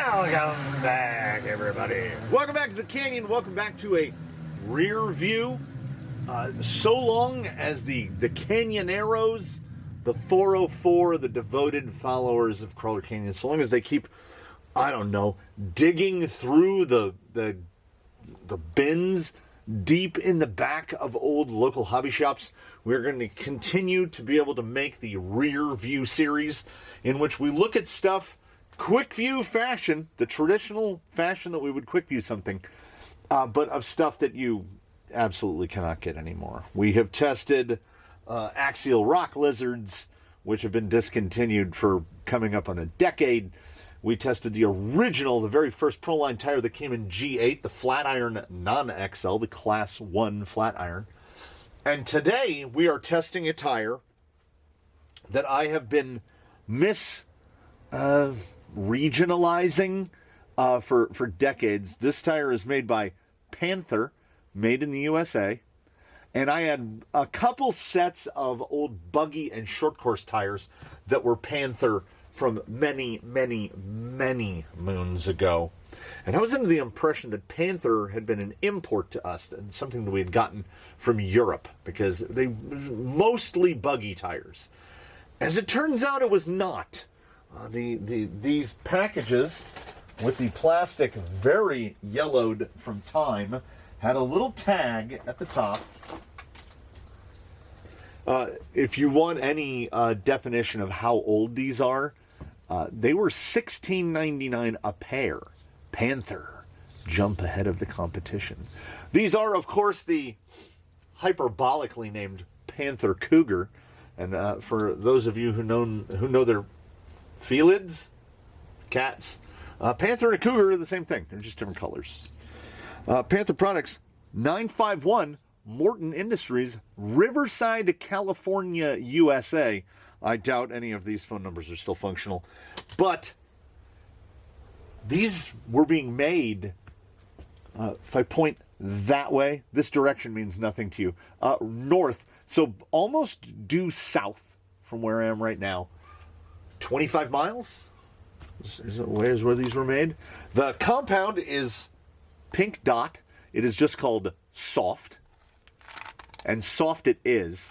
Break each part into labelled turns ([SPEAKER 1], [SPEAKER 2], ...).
[SPEAKER 1] Welcome back, everybody. Welcome back to the Canyon. Welcome back to a rear view. So long as the Canyoneros, the 404, the devoted followers of Crawler Canyon, so long as they keep, I don't know, digging through the bins deep in the back of old local hobby shops, we're going to continue to be able to make the rear view series in which we look at stuff Quickview fashion, the traditional fashion that we would Quickview something, but of stuff that you absolutely cannot get anymore. We have tested axial rock lizards, which have been discontinued for coming up on a decade. We tested the original, the very first Proline tire that came in G8, the flat iron non-XL, the Class 1 flat iron. And today we are testing a tire that I have been regionalizing for decades. This tire is made by Panther, made in the USA. And I had a couple sets of old buggy and short course tires that were Panther from many, many, many moons ago. And I was under the impression that Panther had been an import to us and something that we had gotten from Europe because they mostly buggy tires. As it turns out, it was not. These packages with the plastic very yellowed from time had a little tag at the top. If you want any definition of how old these are, they were $16.99 a pair. Panther, jump ahead of the competition. These are, of course, the hyperbolically named Panther Cougar. And for those of you who know their felids, cats, Panther and a Cougar are the same thing. They're just different colors. Panther Products, 951 Morton Industries, Riverside, California, USA. I doubt any of these phone numbers are still functional. But these were being made, if I point that way, this direction means nothing to you, north. So almost due south from where I am right now. 25 miles is where these were made. The compound is pink dot. It is just called soft. And soft it is.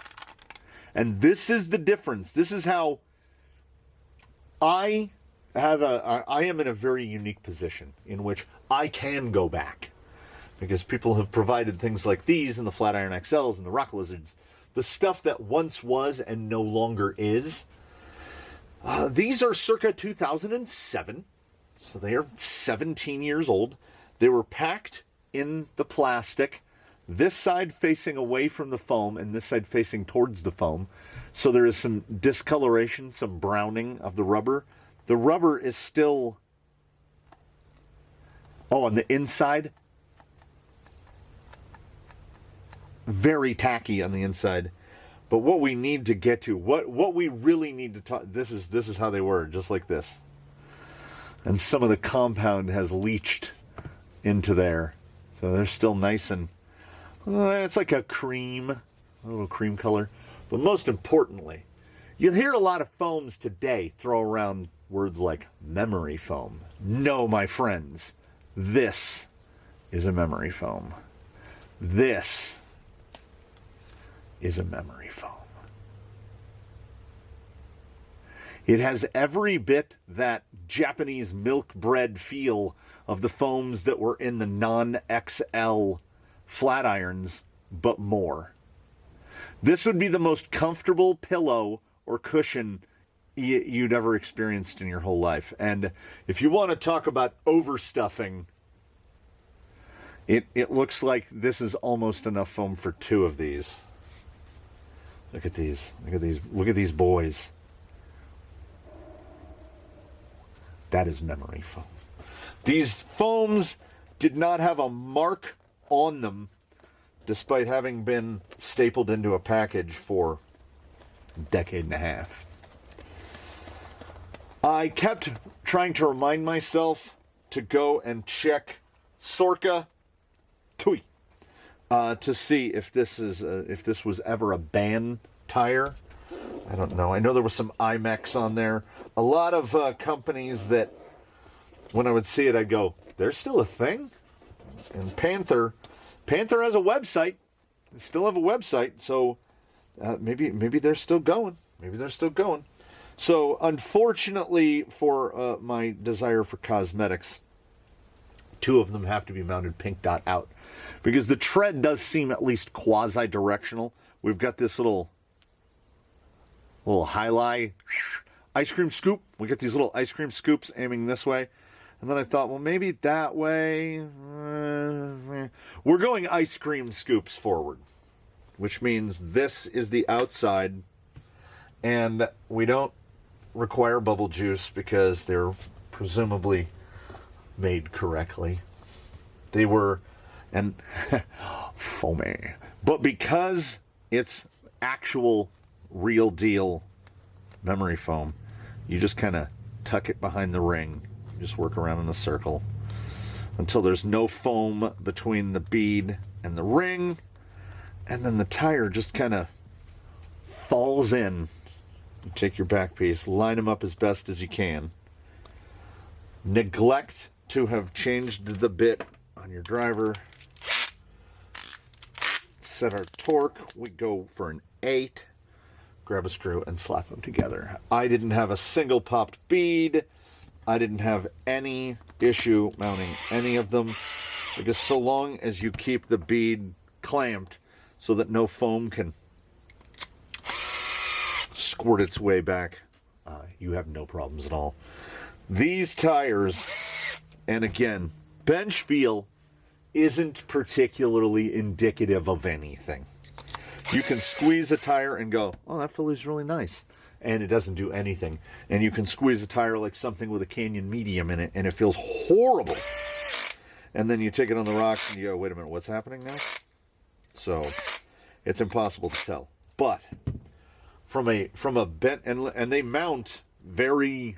[SPEAKER 1] And this is the difference. This is how I am in a very unique position in which I can go back. Because people have provided things like these and the Flatiron XLs and the Rock Lizards. The stuff that once was and no longer is. These are circa 2007. So they are 17 years old. They were packed in the plastic. This side facing away from the foam and this side facing towards the foam. So there is some discoloration, some browning of the rubber. The rubber is still... Oh, on the inside... very tacky on the inside. But what we need to get to, what we really need to talk, this is how they were, just like this. And some of the compound has leached into there. So they're still nice and, it's like a little cream color. But most importantly, you'll hear a lot of foams today throw around words like memory foam. No, my friends, this is a memory foam. This is a memory foam. It has every bit that Japanese milk bread feel of the foams that were in the non-XL flat irons, but more. This would be the most comfortable pillow or cushion you'd ever experienced in your whole life. And if you want to talk about overstuffing, it looks like this is almost enough foam for two of these. Look at these. Look at these boys. That is memory foam. These foams did not have a mark on them, despite having been stapled into a package for a decade and a half. I kept trying to remind myself to go and check Sorka Tui. To see if this was ever a ban tire. I don't know. I know there was some IMEX on there. A lot of companies that when I would see it, I'd go, there's still a thing? And Panther has a website. They still have a website, so maybe they're still going. Maybe they're still going. So, unfortunately for my desire for cosmetics, 2 of them have to be mounted pink dot out. Because the tread does seem at least quasi-directional. We've got this little highlight ice cream scoop. We get these little ice cream scoops aiming this way. And then I thought, well, maybe that way. We're going ice cream scoops forward, which means this is the outside. And we don't require bubble juice because they're presumably made correctly. They were, and foamy. But because it's actual real deal memory foam, you just kind of tuck it behind the ring. You just work around in a circle until there's no foam between the bead and the ring, and then the tire just kind of falls in. You take your back piece, line them up as best as you can. Neglect to have changed the bit on your driver. Set our torque. We go for an 8. Grab a screw and slap them together. I didn't have a single popped bead. I didn't have any issue mounting any of them, because so long as you keep the bead clamped so that no foam can squirt its way back, you have no problems at all. These tires, and again, bench feel isn't particularly indicative of anything. You can squeeze a tire and go, oh, that feels really nice. And it doesn't do anything. And you can squeeze a tire like something with a Canyon medium in it, and it feels horrible. And then you take it on the rocks and you go, wait a minute, what's happening now? So it's impossible to tell. But from a bent, and they mount very,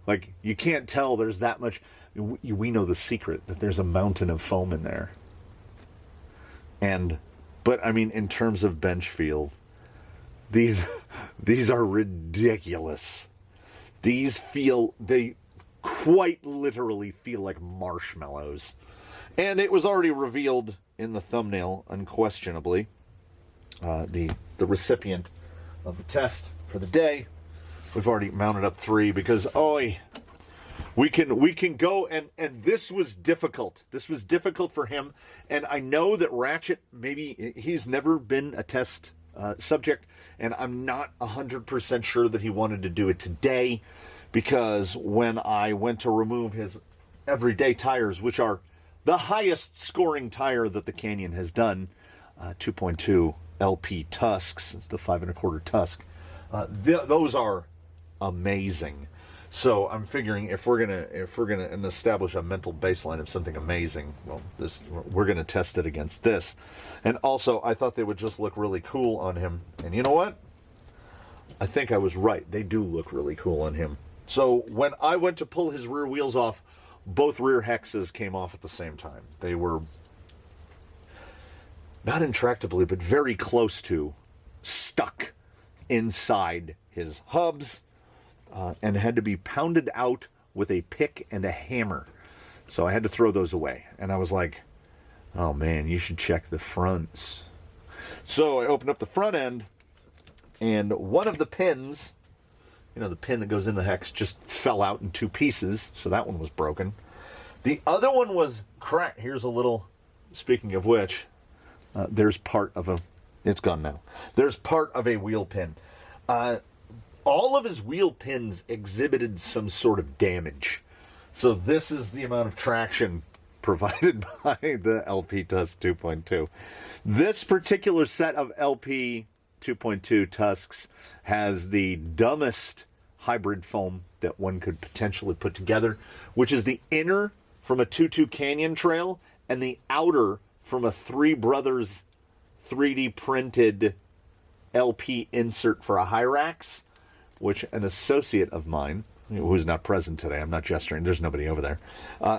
[SPEAKER 1] like, you can't tell there's that much. We know the secret, that there's a mountain of foam in there. But I mean, in terms of bench feel, these are ridiculous. They quite literally feel like marshmallows. And it was already revealed in the thumbnail, unquestionably. The recipient of the test for the day. We've already mounted up 3 because, we can go, and this was difficult. This was difficult for him. And I know that Ratchet, maybe he's never been a test subject, and I'm not 100% sure that he wanted to do it today, because when I went to remove his everyday tires, which are the highest scoring tire that the Canyon has done, 2.2 LP Tusks, it's the 5 1/4 Tusk, those are amazing. So I'm figuring if we're gonna establish a mental baseline of something amazing, well, we're gonna test it against this. And also, I thought they would just look really cool on him. And you know what? I think I was right. They do look really cool on him. So when I went to pull his rear wheels off, both rear hexes came off at the same time. They were not intractably, but very close to stuck inside his hubs. And had to be pounded out with a pick and a hammer. So I had to throw those away. And I was like, oh man, you should check the fronts. So I opened up the front end, and one of the pins, the pin that goes in the hex, just fell out in 2 pieces. So that one was broken. The other one was cracked. Here's a little, speaking of which, there's part of it's gone now. There's part of a wheel pin. All of his wheel pins exhibited some sort of damage. So this is the amount of traction provided by the LP Tusk 2.2. This particular set of LP 2.2 Tusks has the dumbest hybrid foam that one could potentially put together, which is the inner from a 2.2 Canyon Trail and the outer from a Three Brothers 3D printed LP insert for a Hyrax, which an associate of mine, who's not present today, I'm not gesturing, there's nobody over there,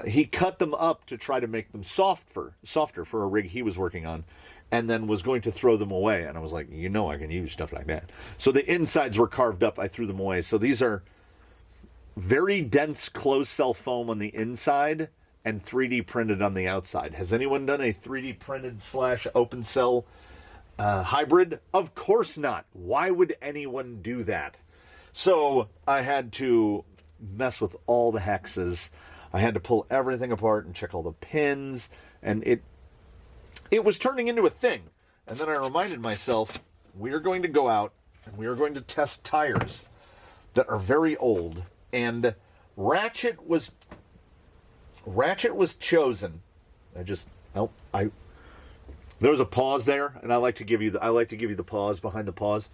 [SPEAKER 1] he cut them up to try to make them softer for a rig he was working on, and then was going to throw them away. And I was like, I can use stuff like that. So the insides were carved up, I threw them away. So these are very dense closed cell foam on the inside and 3D printed on the outside. Has anyone done a 3D printed / open cell hybrid? Of course not. Why would anyone do that? So I had to mess with all the hexes. I had to pull everything apart and check all the pins, and it was turning into a thing. And then I reminded myself, we are going to go out and we are going to test tires that are very old. And Ratchet was chosen. There was a pause there, and I like to give you the pause behind the pause.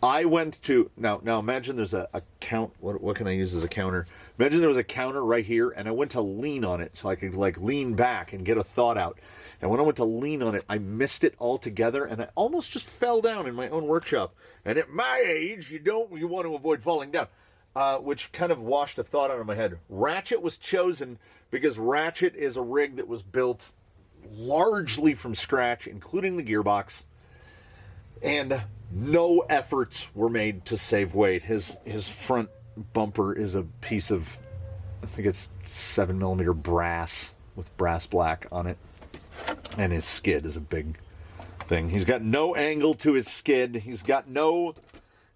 [SPEAKER 1] I went to now imagine there's a count. What can I use as a counter? Imagine there was a counter right here, and I went to lean on it so I could like lean back and get a thought out. And when I went to lean on it, I missed it altogether, and I almost just fell down in my own workshop. And at my age, you want to avoid falling down, which kind of washed a thought out of my head. Ratchet was chosen because Ratchet is a rig that was built largely from scratch, including the gearbox, and no efforts were made to save weight. His front bumper is a piece of, I think it's 7mm brass with brass black on it, and his skid is a big thing. He's got no angle to his skid. He's got no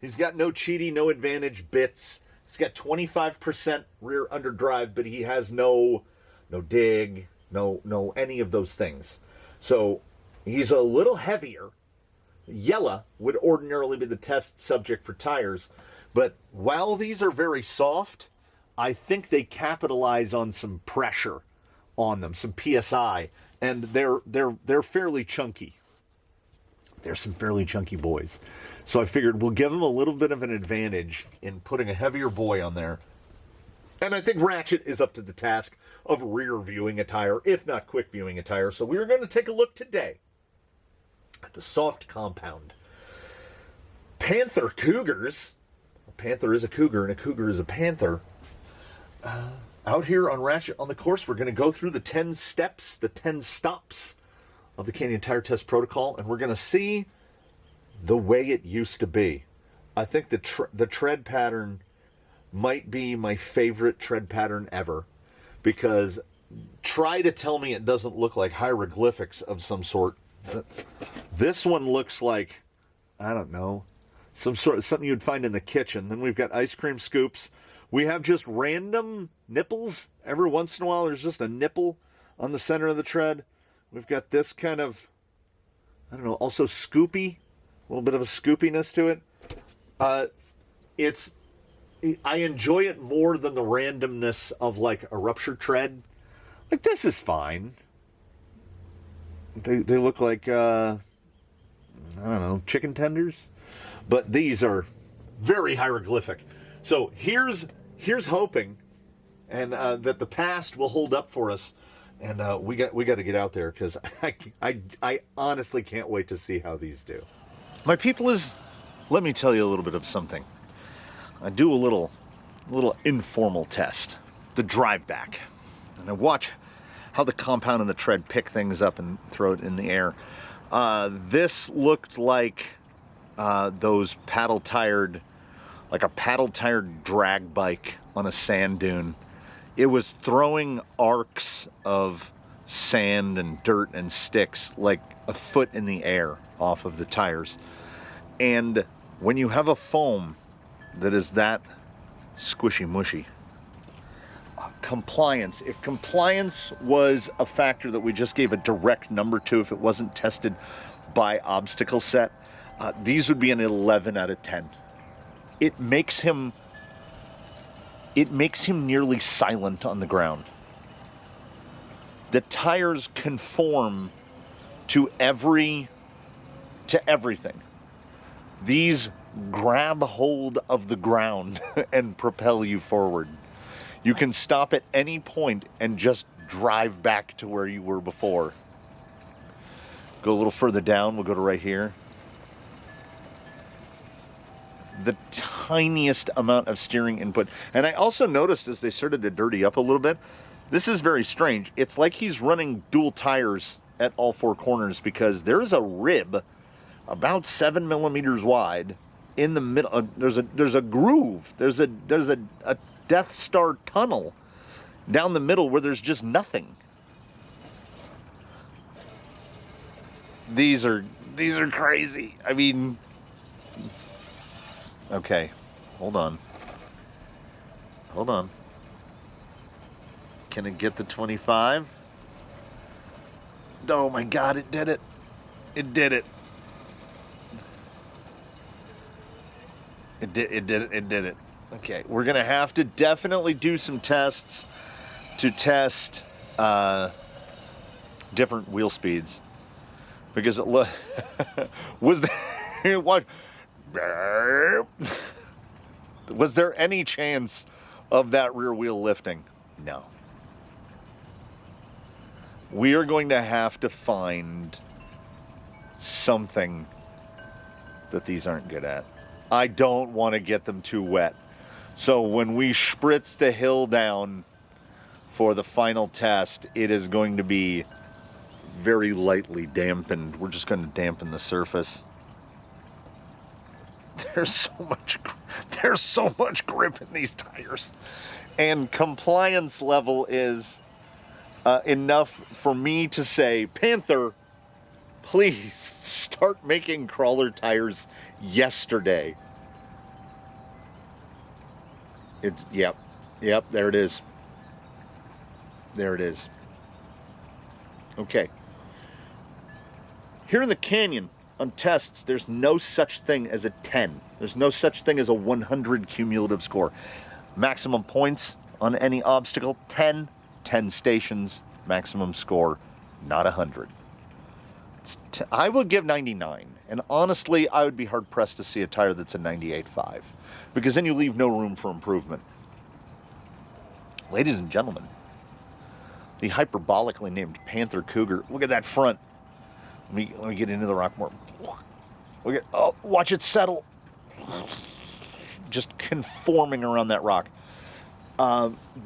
[SPEAKER 1] cheaty, no advantage bits. He's got 25% rear underdrive, but he has no dig, no any of those things. So he's a little heavier. Yellow would ordinarily be the test subject for tires, but while these are very soft, I think they capitalize on some pressure on them, some PSI, and they're fairly chunky. They're some fairly chunky boys. So I figured we'll give them a little bit of an advantage in putting a heavier boy on there. And I think Ratchet is up to the task of rear viewing a tire, if not quick viewing a tire. So we're going to take a look today at the soft compound Panther Cougars. A Panther is a Cougar, and a Cougar is a Panther. Out here on Ratchet on the course, we're going to go through the 10 steps, the 10 stops of the Canyon Tire Test Protocol, and we're going to see the way it used to be. I think the tread pattern might be my favorite tread pattern ever, because try to tell me it doesn't look like hieroglyphics of some sort. This one looks like, I don't know, something you'd find in the kitchen. Then we've got ice cream scoops. We have just random nipples. Every once in a while, there's just a nipple on the center of the tread. We've got this kind of, I don't know, also scoopy, a little bit of a scoopiness to it. I enjoy it more than the randomness of like a ruptured tread. Like, this is fine. They look like, I don't know, chicken tenders. But these are very hieroglyphic. So here's hoping, and that the past will hold up for us. And we got to get out there, because I honestly can't wait to see how these do. My people, let me tell you a little bit of something. I do a little informal test, the drive back, and I watch how the compound and the tread pick things up and throw it in the air. This looked like those paddle-tired, like a paddle-tired drag bike on a sand dune. It was throwing arcs of sand and dirt and sticks like a foot in the air off of the tires. And when you have a foam that is that squishy mushy, compliance, if compliance was a factor that we just gave a direct number to, if it wasn't tested by obstacle set, these would be an 11 out of 10. It makes him nearly silent on the ground. The tires conform to everything. These grab hold of the ground and propel you forward. You can stop at any point and just drive back to where you were before. Go a little further down, we'll go to right here. The tiniest amount of steering input. And I also noticed as they started to dirty up a little bit, this is very strange. It's like he's running dual tires at all four corners, because there's a rib about 7 millimeters wide in the middle. There's a groove. There's a Death Star tunnel down the middle where there's just nothing. These are crazy. I mean, okay, hold on. Can it get the 25? Oh my God, it did it. It did it. It did it. Okay, we're gonna have to definitely do some tests to test different wheel speeds. Because it was there, what? Was there any chance of that rear wheel lifting? No. We are going to have to find something that these aren't good at. I don't want to get them too wet. So when we spritz the hill down for the final test, it is going to be very lightly dampened. We're just going to dampen the surface. There's so much grip in these tires. And compliance level is enough for me to say, Panther, please start making crawler tires yesterday. It's, yep, there it is. There it is. Okay. Here in the canyon, on tests, there's no such thing as a 10. There's no such thing as a 100 cumulative score. Maximum points on any obstacle, 10. 10 stations, maximum score, not 100. I would give 99. And honestly, I would be hard-pressed to see a tire that's a 98.5. Because then you leave no room for improvement. Ladies and gentlemen, the hyperbolically named Panther Cougar. Look at that front. Let me get into the rock more. Look at, oh, watch it settle. Just conforming around that rock.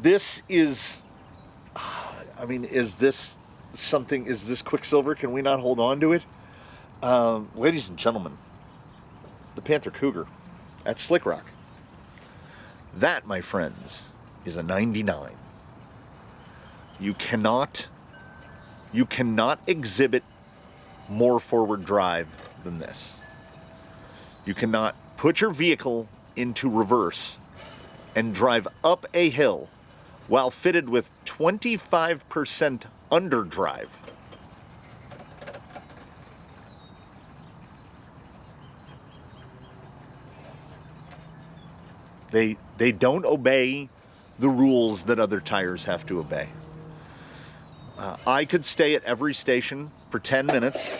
[SPEAKER 1] This is, I mean, is this something, is this Quicksilver? Can we not hold on to it? Ladies and gentlemen, the Panther Cougar at Slick Rock. That, my friends, is a 99. You cannot exhibit more forward drive than this. You cannot put your vehicle into reverse and drive up a hill while fitted with 25% underdrive. They don't obey the rules that other tires have to obey. I could stay at every station for 10 minutes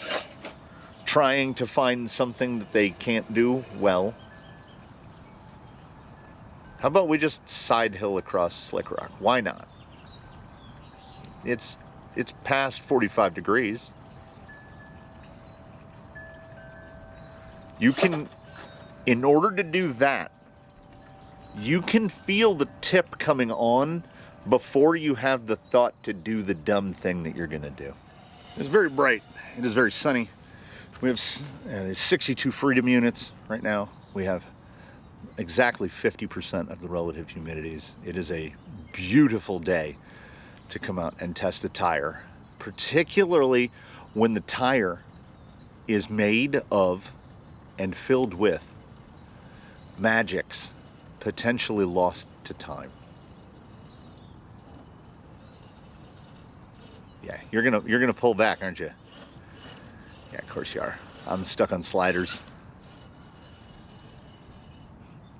[SPEAKER 1] trying to find something that they can't do well. How about we just side hill across Slick Rock? Why not? It's past 45 degrees. You can, in order to do that, you can feel the tip coming on before you have the thought to do the dumb thing that you're going to do. It's very bright. It is very sunny. We have 62 freedom units right now. We have exactly 50% of the relative humidities. It is a beautiful day to come out and test a tire, particularly when the tire is made of and filled with magics potentially lost to time. Yeah, you're gonna pull back, aren't you? Yeah, of course you are. I'm stuck on sliders.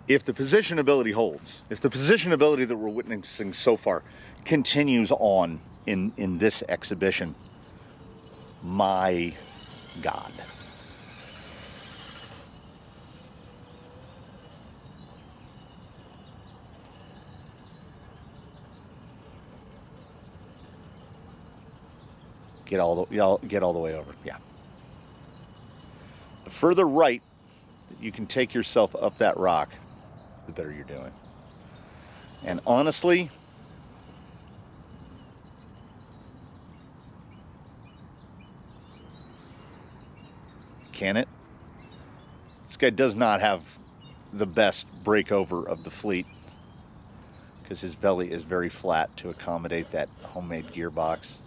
[SPEAKER 1] If the position ability holds, if the position ability that we're witnessing so far continues on in this exhibition, my God. Get all the way over. Yeah. The further right that you can take yourself up that rock, the better you're doing. And honestly, can it? This guy does not have the best breakover of the fleet. because his belly is very flat to accommodate that homemade gearbox.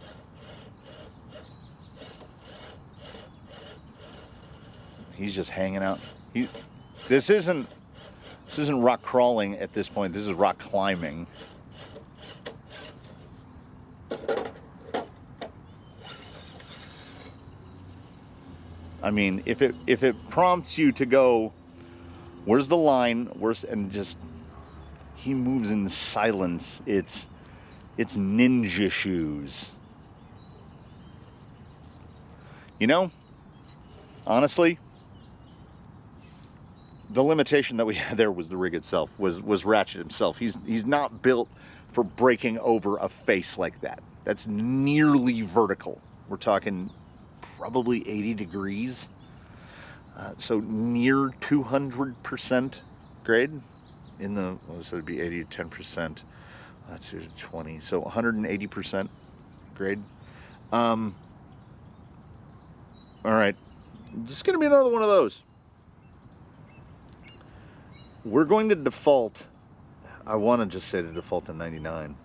[SPEAKER 1] He's just hanging out. This isn't rock crawling at this point. This is rock climbing. I mean, if it prompts you to go, where's the line? And just he moves in silence. It's ninja shoes. You know, honestly, the limitation that we had there was the rig itself, was Ratchet himself. He's not built for breaking over a face like that. That's nearly vertical. We're talking probably 80 degrees. So near 200% grade in the, so it'd be 80 to 10%, to 20, so 180% grade. All right, just gonna be another one of those. We're going to default, I want to just say to default to 99.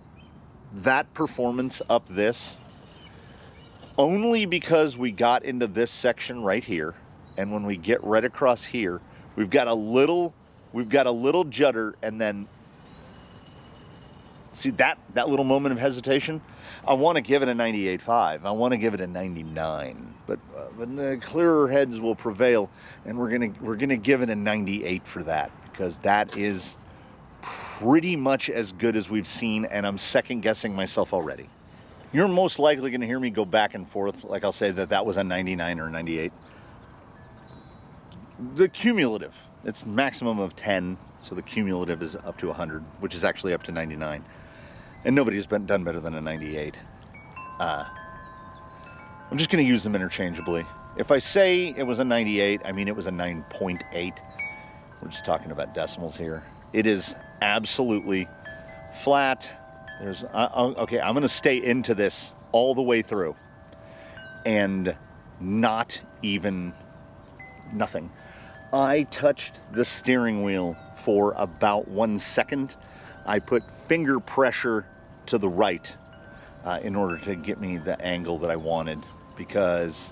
[SPEAKER 1] That performance up this, only because we got into this section right here, and when we get right across here, we've got a little judder, and then see that little moment of hesitation. I want to give it a 98.5. I want to give it a 99, but the clearer heads will prevail, and we're gonna give it a 98 for that, because that is pretty much as good as we've seen, and I'm second guessing myself already. You're most likely going to hear me go back and forth, like I'll say that was a 99 or a 98. The cumulative, it's maximum of 10, so the cumulative is up to 100, which is actually up to 99. And nobody's done better than a 98. I'm just going to use them interchangeably. If I say it was a 98, I mean it was a 9.8. We're just talking about decimals here. It is absolutely flat. Okay, I'm going to stay into this all the way through. And not even nothing. I touched the steering wheel for about 1 second. I put finger pressure to the right in order to get me the angle that I wanted, because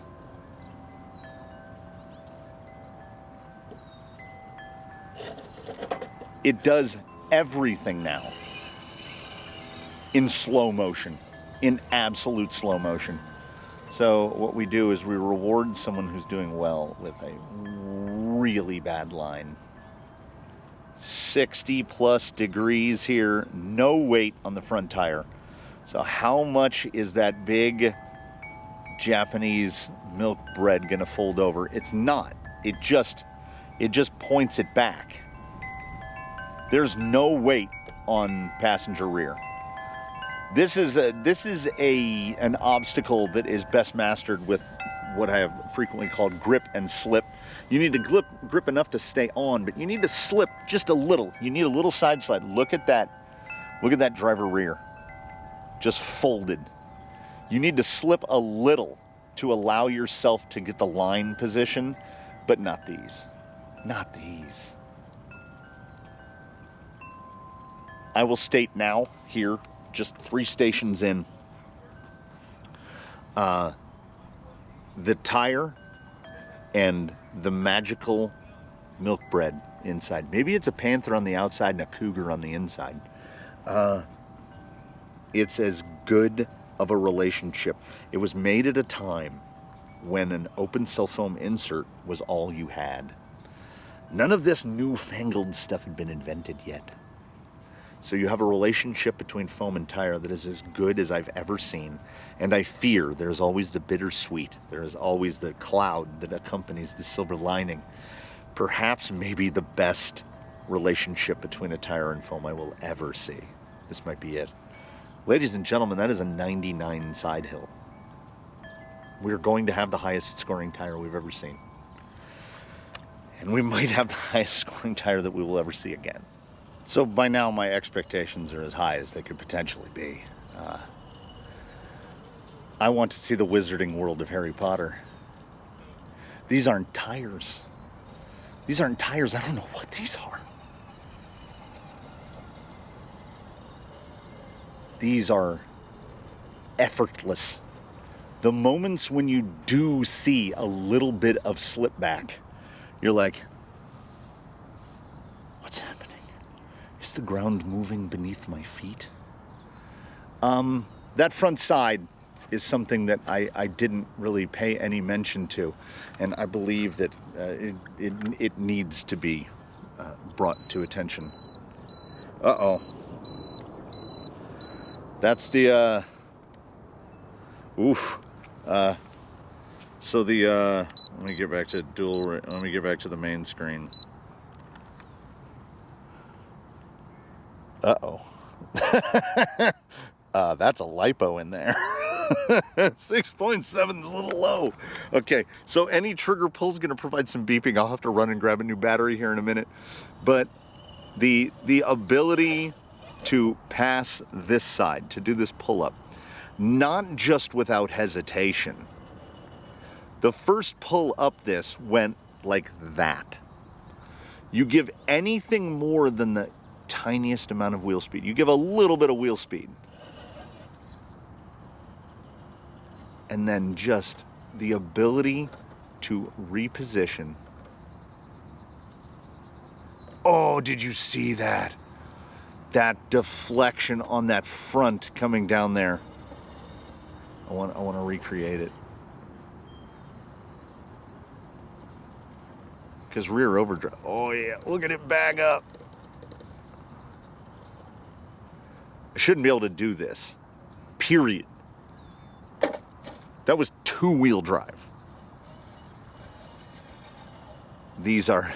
[SPEAKER 1] it does everything now in slow motion, in absolute slow motion. So what we do is we reward someone who's doing well with a really bad line. 60 plus degrees here, no weight on the front tire. So how much is that big Japanese milk bread gonna fold over? It's not. It just points it back. There's no weight on passenger rear. This is an obstacle that is best mastered with what I have frequently called grip and slip. You need to grip enough to stay on, but you need to slip just a little. You need a little side slide. Look at that driver rear, just folded. You need to slip a little to allow yourself to get the line position, but not these. Not these. I will state now here, just 3 stations in, the tire and the magical milk bread inside. Maybe it's a Panther on the outside and a Cougar on the inside. It's as good of a relationship. It was made at a time when an open cell foam insert was all you had. None of this newfangled stuff had been invented yet. So you have a relationship between foam and tire that is as good as I've ever seen. And I fear there's always the bittersweet. There is always the cloud that accompanies the silver lining. Perhaps maybe the best relationship between a tire and foam I will ever see. This might be it. Ladies and gentlemen, that is a 99 side hill. We're going to have the highest scoring tire we've ever seen. And we might have the highest scoring tire that we will ever see again. So by now my expectations are as high as they could potentially be. I want to see the wizarding world of Harry Potter. These aren't tires. These aren't tires. I don't know what these are. these are effortless. The moments when you do see a little bit of slip back, you're like, what's happening? Is the ground moving beneath my feet? That front side is something that I didn't really pay any mention to, and I believe that it needs to be brought to attention. Uh-oh. That's the, so the, let me get back to let me get back to the main screen. Uh-oh. That's a lipo in there. 6.7 is a little low. Okay, so any trigger pull is going to provide some beeping. I'll have to run and grab a new battery here in a minute. But the ability to pass this side, to do this pull-up, not just without hesitation. The first pull up this went like that. You give anything more than the tiniest amount of wheel speed. You give a little bit of wheel speed. And then just the ability to reposition. Oh, did you see that? That deflection on that front coming down there. I want to recreate it. Because rear overdrive. Oh yeah, look at it back up. I shouldn't be able to do this. Period. That was two-wheel drive. These are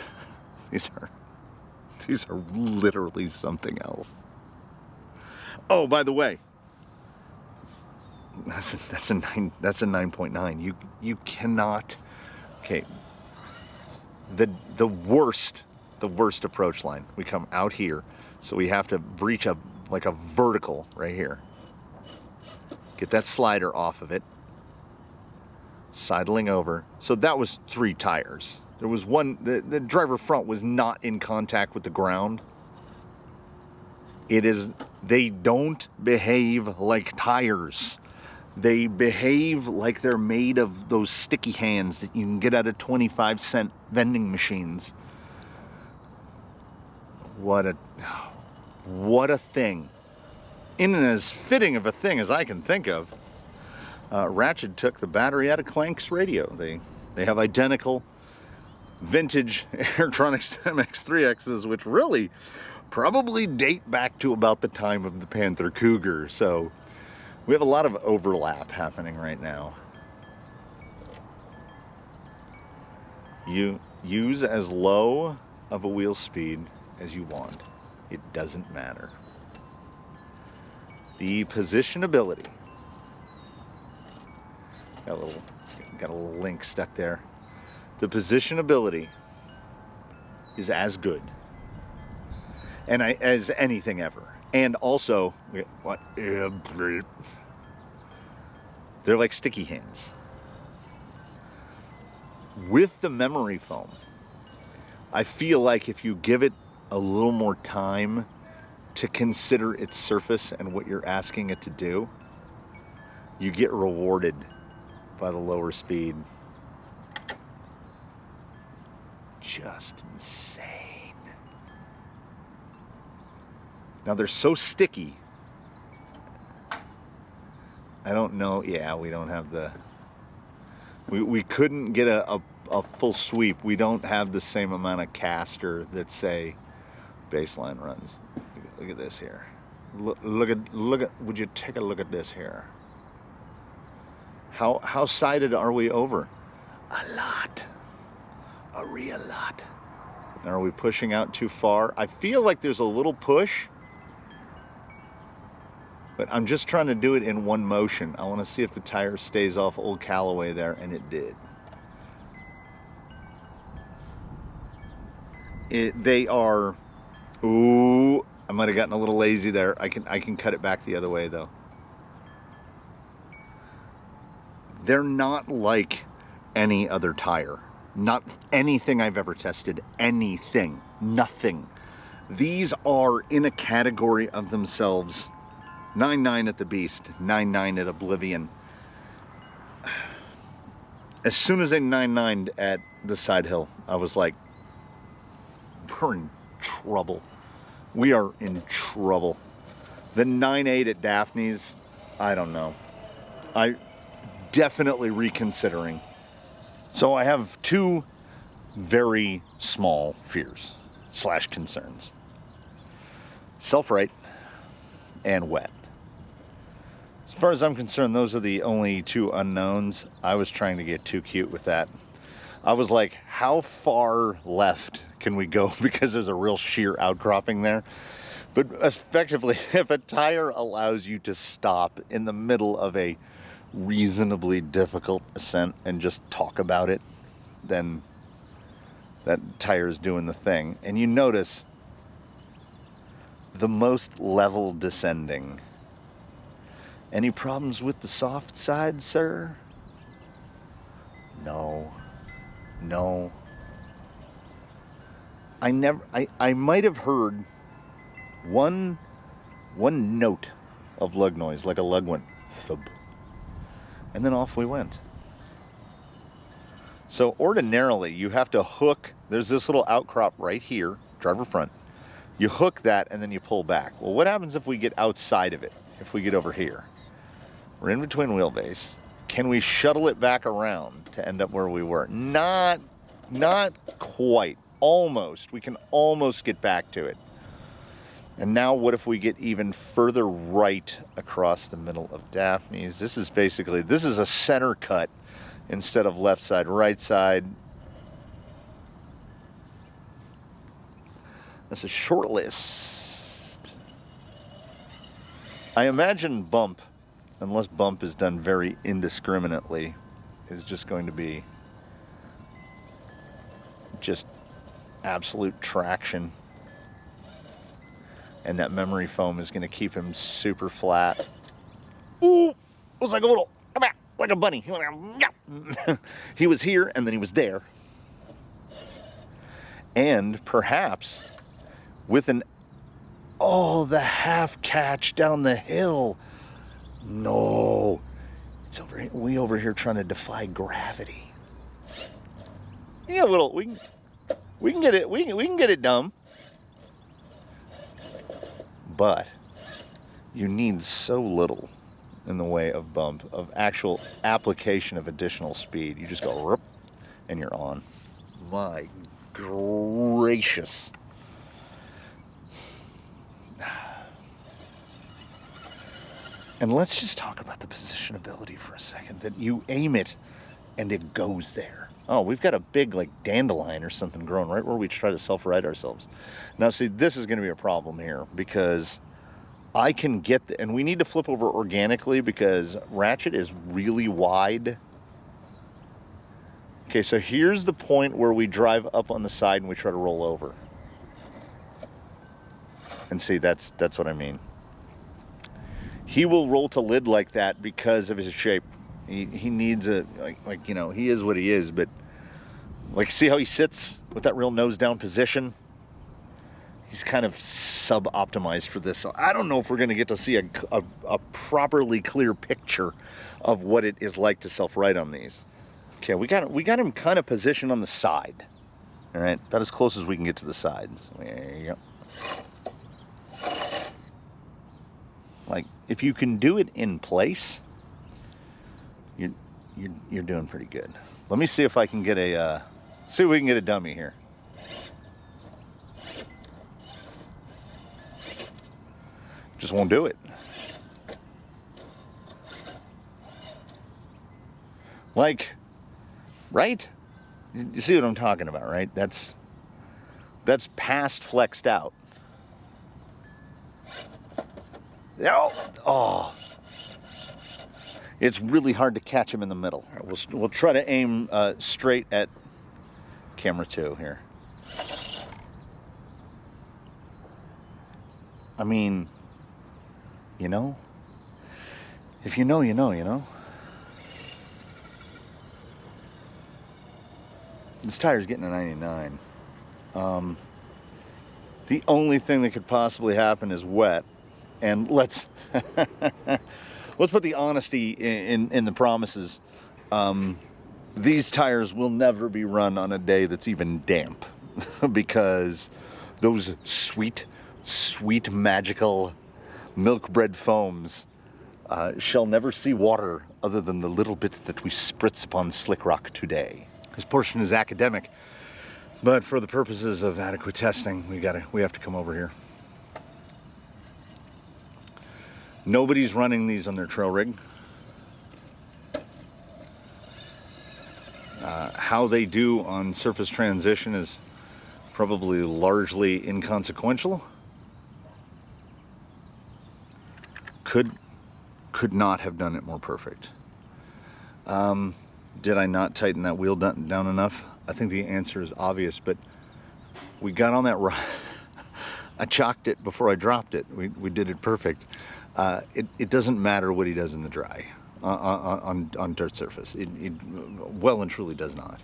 [SPEAKER 1] literally something else. Oh, by the way, that's a 9.9. You cannot. Okay. The worst approach line. We come out here, so we have to reach a vertical right here. Get that slider off of it. Sidling over. So that was 3 tires. There was one, the driver front was not in contact with the ground. They don't behave like tires. They behave like they're made of those sticky hands that you can get out of 25-cent vending machines. What a thing. In and as fitting of a thing as I can think of. Ratchet took the battery out of Clank's radio. They have identical vintage Airtronics MX3Xs, which really probably date back to about the time of the Panther Cougar. So we have a lot of overlap happening right now. You use as low of a wheel speed as you want. It doesn't matter. The positionability. Got a little link stuck there. The positionability is as good as anything ever. And also, they're like sticky hands. With the memory foam, I feel like if you give it a little more time to consider its surface and what you're asking it to do, you get rewarded by the lower speed. Just insane. Now they're so sticky. I don't know. Yeah, we don't have the. We couldn't get a full sweep. We don't have the same amount of caster that say baseline runs. Look at this here. Look at. Would you take a look at this here? How sided are we over? A lot. A real lot. Now, are we pushing out too far? I feel like there's a little push, but I'm just trying to do it in one motion. I want to see if the tire stays off old Callaway there, and it did. They are. Ooh, I might have gotten a little lazy there. I can cut it back the other way though. They're not like any other tire. Not anything I've ever tested. Anything. Nothing. These are in a category of themselves 9.9 at the Beast, 9.9 at Oblivion. As soon as I 9.9'd at the side hill, I was like, we're in trouble. We are in trouble. The 9.8 at Daphne's, I don't know. I definitely reconsidering. So I have two very small fears / concerns. Self-right and wet. As far as I'm concerned, those are the only two unknowns. I was trying to get too cute with that. I was like, how far left can we go? Because there's a real sheer outcropping there. But effectively, if a tire allows you to stop in the middle of a reasonably difficult ascent and just talk about it, then that tire is doing the thing. And you notice the most level descending. Any problems with the soft side, sir? No. I might have heard one note of lug noise, like a lug went thub. And then off we went. So ordinarily you have to hook, there's this little outcrop right here, driver front. You hook that and then you pull back. Well, what happens if we get outside of it? If we get over here? We're in between wheelbase. Can we shuttle it back around to end up where we were? Not quite. Almost. We can almost get back to it. And now what if we get even further right across the middle of Daphne's? This is a center cut instead of left side, right side. That's a short list. I imagine bump, unless bump is done very indiscriminately, is just going to be just absolute traction. And that memory foam is going to keep him super flat. Ooh! It was like a little, like a bunny. He was here and then he was there. And perhaps with the half catch down the hill. No. It's we over here trying to defy gravity. Yeah, a little, we can get it, we can get it dumb. But you need so little in the way of bump, of actual application of additional speed. You just go, rip, and you're on. My gracious. And let's just talk about the positionability for a second. That you aim it and it goes there. Oh, we've got a big like dandelion or something growing right where we try to self-right ourselves. Now see, this is going to be a problem here because I can get, and we need to flip over organically because Ratchet is really wide. Okay, so here's the point where we drive up on the side and we try to roll over. And see, that's what I mean. He will roll to lid like that because of his shape. He needs a, like, you know, he is what he is, but like, see how he sits with that real nose down position? He's kind of sub-optimized for this. So I don't know if we're going to get to see a properly clear picture of what it is like to self-right on these. Okay, we got him kind of positioned on the side. All right, about as close as we can get to the sides. There you go. Like, if you can do it in place, you're doing pretty good. Let me see if I can get see if we can get a dummy here. Just won't do it. Like, right? You see what I'm talking about, right? That's past flexed out. Oh. It's really hard to catch him in the middle. We'll try to aim straight at camera 2 here. I mean, you know, if you know, you know, you know. This tire's getting a 99. The only thing that could possibly happen is wet. And let's put the honesty in the promises. These tires will never be run on a day that's even damp because those sweet, sweet, magical milk bread foams shall never see water other than the little bit that we spritz upon slick rock today. This portion is academic, but for the purposes of adequate testing, we have to come over here. Nobody's running these on their trail rig. How they do on surface transition is probably largely inconsequential. Could not have done it more perfect. Did I not tighten that wheel down enough? I think the answer is obvious, but we got on that rock. I chalked it before I dropped it. We did it perfect. It doesn't matter what he does in the dry on dirt surface. It well and truly does not.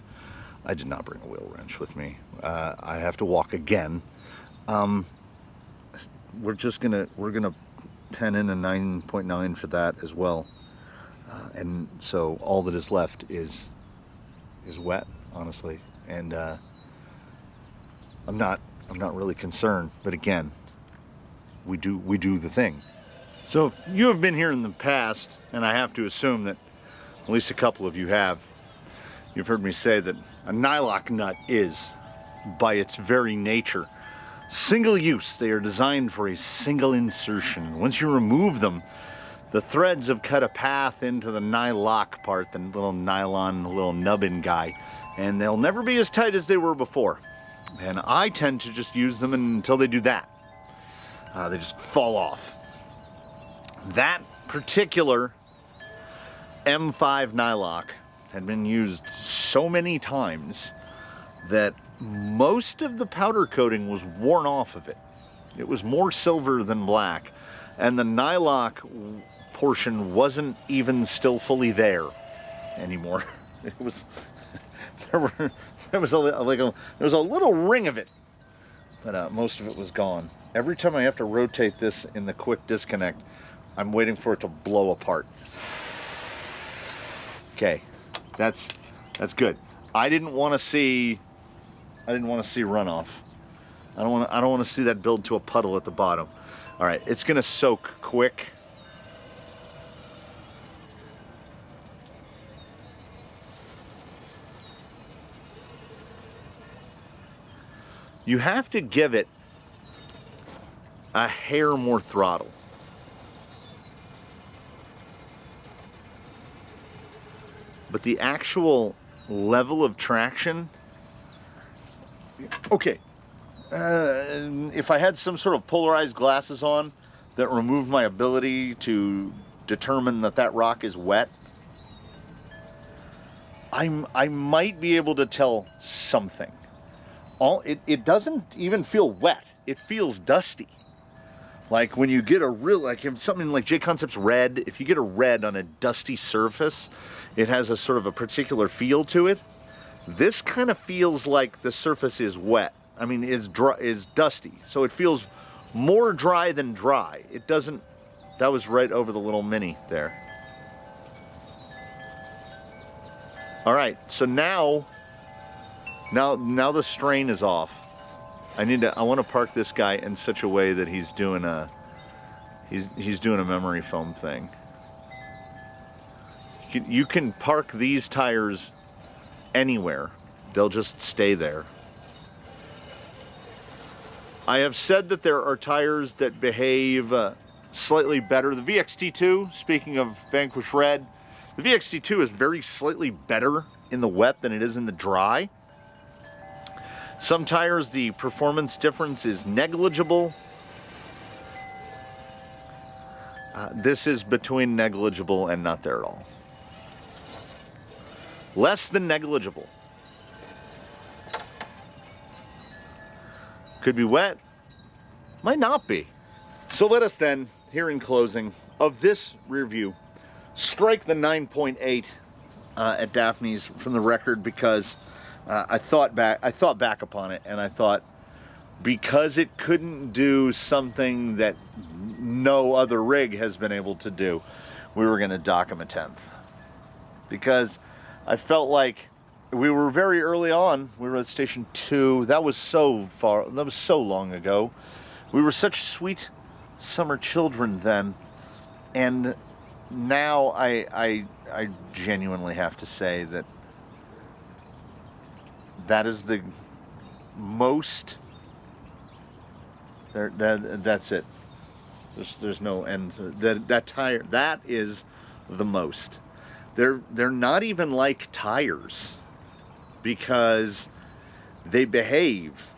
[SPEAKER 1] I did not bring a wheel wrench with me. I have to walk again. We're gonna pen in a 9.9 for that as well. And so all that is left is wet, honestly. And I'm not really concerned. But again, we do the thing. So if you have been here in the past, and I have to assume that at least a couple of you have, you've heard me say that a nylock nut is, by its very nature, single use. They are designed for a single insertion. Once you remove them, the threads have cut a path into the nylock part, the little nylon, little nubbin guy, and they'll never be as tight as they were before. And I tend to just use them until they do that. They just fall off. That particular M5 nylock had been used so many times that most of the powder coating was worn off of it. It was more silver than black, and the nylock portion wasn't even still fully there anymore. It was there was a little ring of it, but most of it was gone. Every time I have to rotate this in the quick disconnect, I'm waiting for it to blow apart. Okay, that's good. I didn't want to see runoff. I don't want to see that build to a puddle at the bottom. All right, it's gonna soak quick. You have to give it a hair more throttle. But the actual level of traction, okay, if I had some sort of polarized glasses on that remove my ability to determine that rock is wet, I might be able to tell something. It doesn't even feel wet. It feels dusty. Like when you get if something like J-Concept's red, if you get a red on a dusty surface, it has a sort of a particular feel to it. This kind of feels like the surface is wet. I mean, is dusty. So it feels more dry than dry. It doesn't, that was right over the little mini there. All right, so now the strain is off. I want to park this guy in such a way that he's doing a memory foam thing. You can park these tires anywhere. They'll just stay there. I have said that there are tires that behave slightly better. The VXT2, speaking of Vanquish Red, the VXT2 is very slightly better in the wet than it is in the dry. Some tires, the performance difference is negligible. This is between negligible and not there at all. Less than negligible. Could be wet, might not be. So let us then, here in closing of this rear view, strike the 9.8 at Daphne's from the record, because I thought back upon it, and I thought, because it couldn't do something that no other rig has been able to do, we were going to dock him a 10th. Because I felt like we were very early on. We were at Station 2. That was so far, that was so long ago. We were such sweet summer children then. And now I genuinely have to say that that is the most, that's it. There's no end. That tire, that is the most. They're not even like tires, because they behave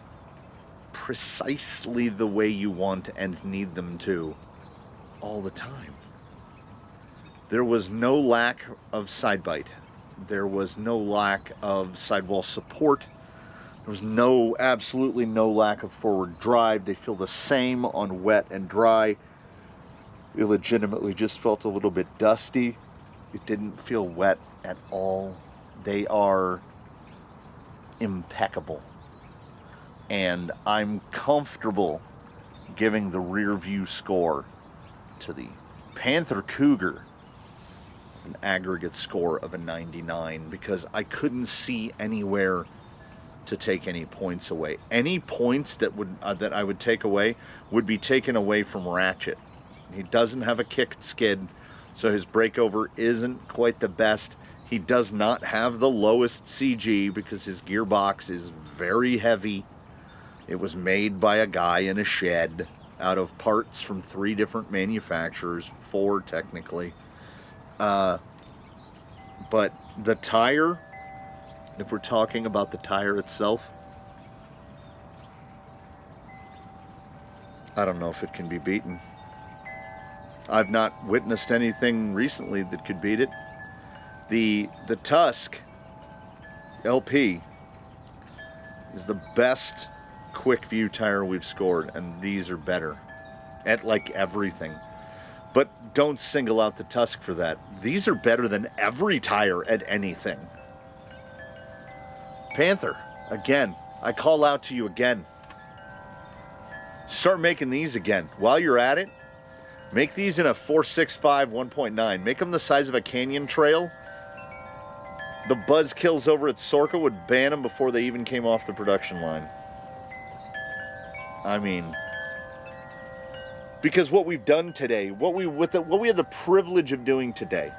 [SPEAKER 1] precisely the way you want and need them to all the time. There was no lack of side bite. There was no lack of sidewall support. There was absolutely no lack of forward drive. They feel the same on wet and dry. It legitimately just felt a little bit dusty. It didn't feel wet at all. They are impeccable. And I'm comfortable giving the Rearview score to the Panther Cougar an aggregate score of a 99, because I couldn't see anywhere to take any points away. Any points that I would take away would be taken away from Ratchet. He doesn't have a kicked skid, so his breakover isn't quite the best. He does not have the lowest CG because his gearbox is very heavy. It was made by a guy in a shed out of parts from 3 different manufacturers, 4 technically. But the tire, if we're talking about the tire itself, I don't know if it can be beaten. I've not witnessed anything recently that could beat it. The Tusk LP is the best Quickview tire we've scored, and these are better at like everything. But don't single out the Tusk for that. These are better than every tire at anything. Panther, again, I call out to you again. Start making these again. While you're at it, make these in a 465 1.9. Make them the size of a canyon trail. The buzzkills over at Sorka would ban them before they even came off the production line. I mean, because what we've done today, what we had the privilege of doing today,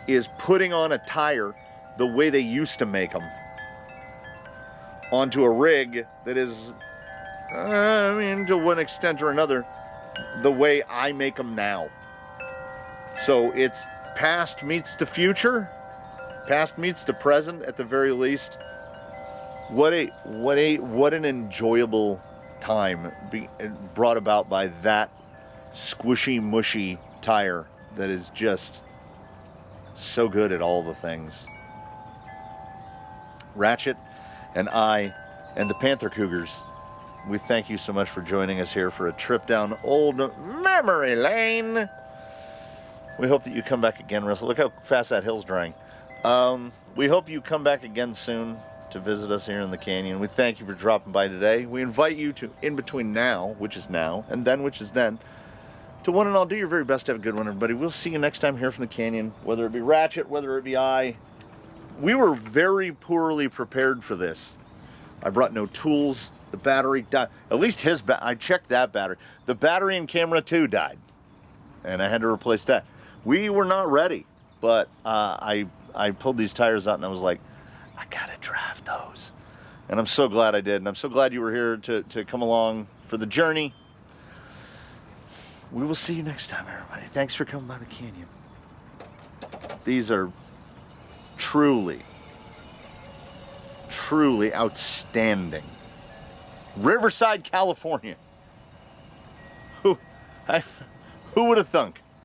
[SPEAKER 1] is putting on a tire the way they used to make them onto a rig that is, I mean, to one extent or another, the way I make them now. So it's past meets the future, past meets the present at the very least. What an enjoyable time brought about by that squishy, mushy tire that is just so good at all the things. Ratchet and I and the Panther Cougars, we thank you so much for joining us here for a trip down old memory lane. We hope that you come back again, Russell. Look how fast that hill's drying. We hope you come back again soon to visit us here in the canyon. We thank you for dropping by today. We invite you to, in between now, which is now, and then, which is then, to one and all, do your very best to have a good one, everybody. We'll see you next time here from the canyon, whether it be Ratchet, whether it be I. We were very poorly prepared for this. I brought no tools. The battery died. At least I checked that battery. The battery in camera 2 died, and I had to replace that. We were not ready, but I pulled these tires out, and I was like, I gotta drive those. And I'm so glad I did, and I'm so glad you were here to come along for the journey. We will see you next time, everybody. Thanks for coming by the canyon. These are truly, truly outstanding. Riverside, California. Who would have thunk?